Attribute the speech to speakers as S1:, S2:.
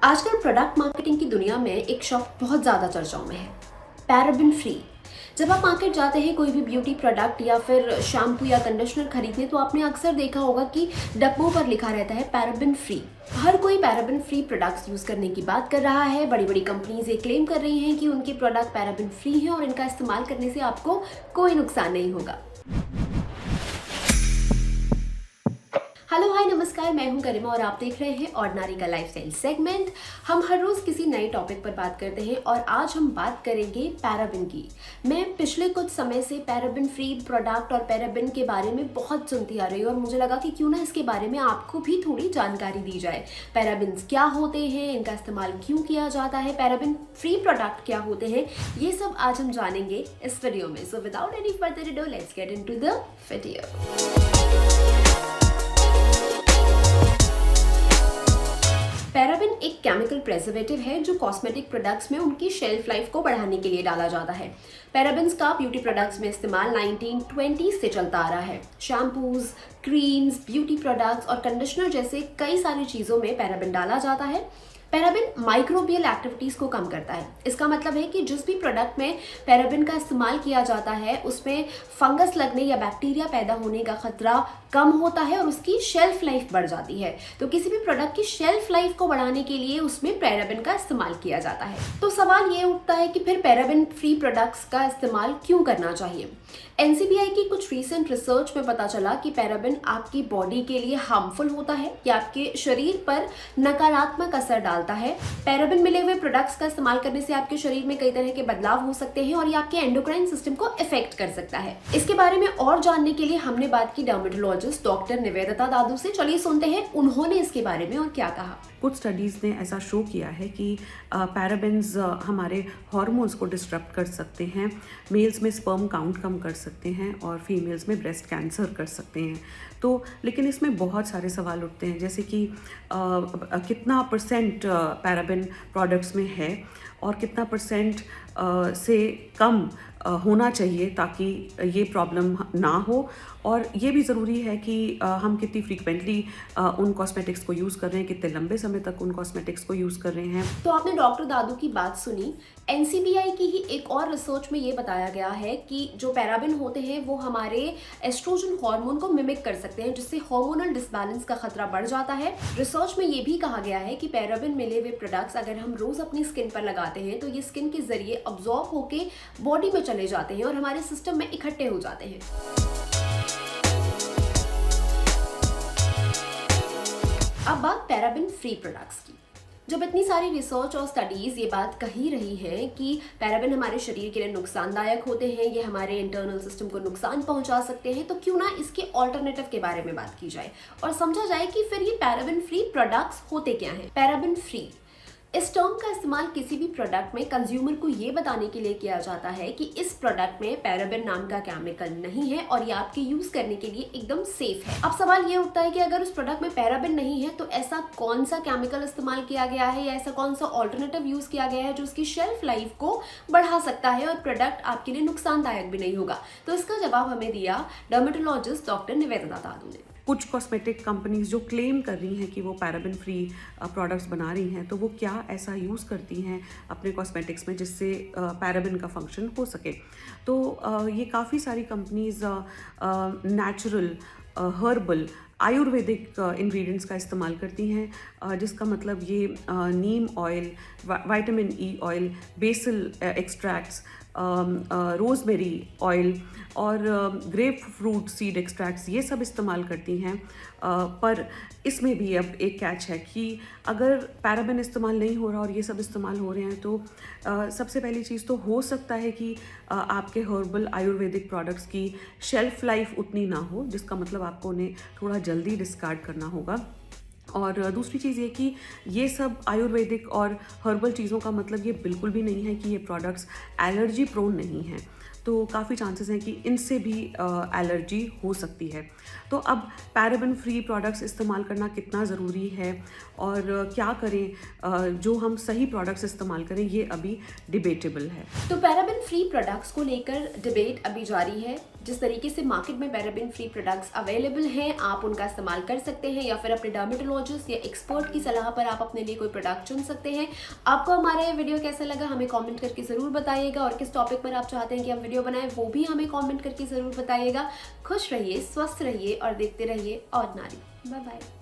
S1: आजकल product marketing की दुनिया में एक शब्द बहुत ज़्यादा चर्चाओं में है, पैराबेन फ्री। जब आप मार्केट जाते हैं कोई भी ब्यूटी प्रोडक्ट या फिर शैम्पू या कंडीशनर खरीदने तो आपने अक्सर देखा होगा कि डब्बों पर लिखा रहता है पैराबेन फ्री। हर कोई पैराबेन फ्री प्रोडक्ट्स यूज़ करने की बात कर रहा है। बड़ी बड़ी कंपनीज ये क्लेम कर रही हैं कि उनके प्रोडक्ट पैराबेन फ्री हैं और इनका इस्तेमाल करने से आपको कोई नुकसान नहीं होगा। हेलो हाय नमस्कार, मैं हूं गरिमा और आप देख रहे हैं ऑर्डिनरी का लाइफस्टाइल सेगमेंट। हम हर रोज किसी नए टॉपिक पर बात करते हैं और आज हम बात करेंगे पैराबेन की। मैं पिछले कुछ समय से पैराबेन फ्री प्रोडक्ट और पैराबेन के बारे में बहुत सुनती आ रही हूँ और मुझे लगा कि क्यों ना इसके बारे में आपको भी थोड़ी जानकारी दी जाए। पैराबेन्स क्या होते हैं, इनका इस्तेमाल क्यों किया जाता है, पैराबेन फ्री प्रोडक्ट क्या होते हैं, ये सब आज हम जानेंगे इस वीडियो में। So without any further ado let's get into the video. Paraben एक केमिकल प्रिजर्वेटिव है जो कॉस्मेटिक प्रोडक्ट्स में उनकी शेल्फ लाइफ को बढ़ाने के लिए डाला जाता है। पैराबेन्स का ब्यूटी प्रोडक्ट्स में इस्तेमाल 1920 से चलता आ रहा है। शैम्पूज, क्रीम्स, ब्यूटी प्रोडक्ट्स और कंडीशनर जैसे कई सारी चीज़ों में पैराबेन डाला जाता है। पैराबेन माइक्रोबियल एक्टिविटीज़ को कम करता है। इसका मतलब है कि जिस भी प्रोडक्ट में पैराबेन का इस्तेमाल किया जाता है उसमें फंगस लगने या बैक्टीरिया पैदा होने का खतरा कम होता है और उसकी शेल्फ लाइफ बढ़ जाती है। तो किसी भी प्रोडक्ट की शेल्फ लाइफ को बढ़ाने के लिए उसमें पैराबेन का इस्तेमाल किया जाता है। तो सवाल ये उठता है कि फिर पैराबेन फ्री प्रोडक्ट्स का इस्तेमाल क्यों करना चाहिए। NCBI की कुछ रीसेंट रिसर्च में पता चला कि पैराबेन आपकी बॉडी के लिए हार्मफुल होता है या आपके शरीर पर नकारात्मक असर डालता है। पैराबेन मिले हुए प्रोडक्ट्स का इस्तेमाल करने से आपके शरीर में कई तरह के बदलाव हो सकते हैं और ये आपके एंडोक्राइन सिस्टम को इफेक्ट कर सकता है। इसके बारे में और जानने के लिए हमने बात की डर्मेटोलॉजिस्ट डॉक्टर निवेदिता दादू से। चलिए सुनते हैं उन्होंने इसके बारे में और क्या कहा।
S2: कुछ स्टडीज़ ने ऐसा शो किया है कि पैराबेन्स हमारे हार्मोन्स को डिस्टर्ब कर सकते हैं, मेल्स में स्पर्म काउंट कम कर सकते हैं और फीमेल्स में ब्रेस्ट कैंसर कर सकते हैं। तो लेकिन इसमें बहुत सारे सवाल उठते हैं, जैसे कि कितना परसेंट पैराबेन प्रोडक्ट्स में है और कितना परसेंट से कम होना चाहिए ताकि ये प्रॉब्लम ना हो, और ये भी ज़रूरी है कि हम कितनी फ्रीक्वेंटली उन कॉस्मेटिक्स को यूज़ कर रहे हैं, कितने लंबे समय तक उन कॉस्मेटिक्स को यूज़ कर रहे हैं।
S1: तो आपने डॉक्टर दादू की बात सुनी। NCBI की ही एक और रिसर्च में ये बताया गया है कि जो पैराबेन होते हैं वो हमारे एस्ट्रोजन हार्मोन को मिमिक कर सकते हैं, जिससे हार्मोनल डिसबैलेंस का खतरा बढ़ जाता है। रिसर्च में ये भी कहा गया है कि पैराबेन मिले हुए प्रोडक्ट्स अगर हम रोज अपनी स्किन पर लगाते हैं तो ये स्किन के जरिए अब्जॉर्ब होके बॉडी में चले जाते हैं और हमारे सिस्टम में इकट्ठे हो जाते हैं। अब बात पैराबेन फ्री प्रोडक्ट्स की। जब इतनी सारी रिसर्च और स्टडीज़ ये बात कही रही हैं कि पैराबेन हमारे शरीर के लिए नुकसानदायक होते हैं, ये हमारे इंटरनल सिस्टम को नुकसान पहुंचा सकते हैं, तो क्यों ना इसके ऑल्टरनेटिव के बारे में बात की जाए और समझा जाए कि फिर ये पैराबेन फ्री प्रोडक्ट्स होते क्या हैं। पैराबेन फ्री इस टर्म का इस्तेमाल किसी भी प्रोडक्ट में कंज्यूमर को ये बताने के लिए किया जाता है कि इस प्रोडक्ट में पैराबेन नाम का केमिकल नहीं है और ये आपके यूज करने के लिए एकदम सेफ है। अब सवाल ये उठता है कि अगर उस प्रोडक्ट में पैराबेन नहीं है तो ऐसा कौन सा केमिकल इस्तेमाल किया गया है या ऐसा कौन सा ऑल्टरनेटिव यूज किया गया है जो उसकी शेल्फ लाइफ को बढ़ा सकता है और प्रोडक्ट आपके लिए नुकसानदायक भी नहीं होगा। तो इसका जवाब हमें दिया डर्मेटोलॉजिस्ट डॉक्टर निवेदिता दादू ने।
S2: कुछ कॉस्मेटिक कंपनीज जो क्लेम कर रही हैं कि वो पैराबेन फ्री प्रोडक्ट्स बना रही हैं, तो वो क्या ऐसा यूज़ करती हैं अपने कॉस्मेटिक्स में जिससे पैराबेन का फंक्शन हो सके। तो ये काफ़ी सारी companies natural, herbal, Ayurvedic ingredients का इस्तेमाल करती हैं, जिसका मतलब ये neem oil, vitamin E oil, basil extracts, rosemary oil और ग्रेप फ्रूट सीड एक्सट्रैक्ट्स, ये सब इस्तेमाल करती हैं। पर इसमें भी अब एक कैच है कि अगर पैराबेन इस्तेमाल नहीं हो रहा और ये सब इस्तेमाल हो रहे हैं तो सबसे पहली चीज़ तो हो सकता है कि आपके हर्बल आयुर्वेदिक प्रोडक्ट्स की शेल्फ लाइफ उतनी ना हो, जिसका मतलब आपको उन्हें थोड़ा जल्दी डिस्कार्ड करना होगा। और दूसरी चीज़ ये कि ये सब आयुर्वेदिक और हर्बल चीज़ों का मतलब ये बिल्कुल भी नहीं है कि ये प्रोडक्ट्स एलर्जी प्रोन नहीं हैं। तो काफ़ी चांसेस हैं कि इनसे भी एलर्जी हो सकती है। तो अब पैराबेन फ्री प्रोडक्ट्स इस्तेमाल करना कितना ज़रूरी है और क्या करें जो हम सही प्रोडक्ट्स इस्तेमाल करें, ये अभी डिबेटेबल है।
S1: तो पैराबेन फ्री प्रोडक्ट्स को लेकर डिबेट अभी जारी है। जिस तरीके से मार्केट में पैराबिन फ्री प्रोडक्ट्स अवेलेबल हैं, आप उनका इस्तेमाल कर सकते हैं या फिर अपने डर्मेटोलॉजिस्ट या एक्सपर्ट की सलाह पर आप अपने लिए कोई प्रोडक्ट चुन सकते हैं। आपको हमारा ये वीडियो कैसा लगा हमें कमेंट करके ज़रूर बताइएगा, और किस टॉपिक पर आप चाहते हैं कि हम वीडियो बनाएं वो भी हमें कमेंट करके ज़रूर बताइएगा। खुश रहिए, स्वस्थ रहिए और देखते रहिए ऑर्डिनरी। Bye bye.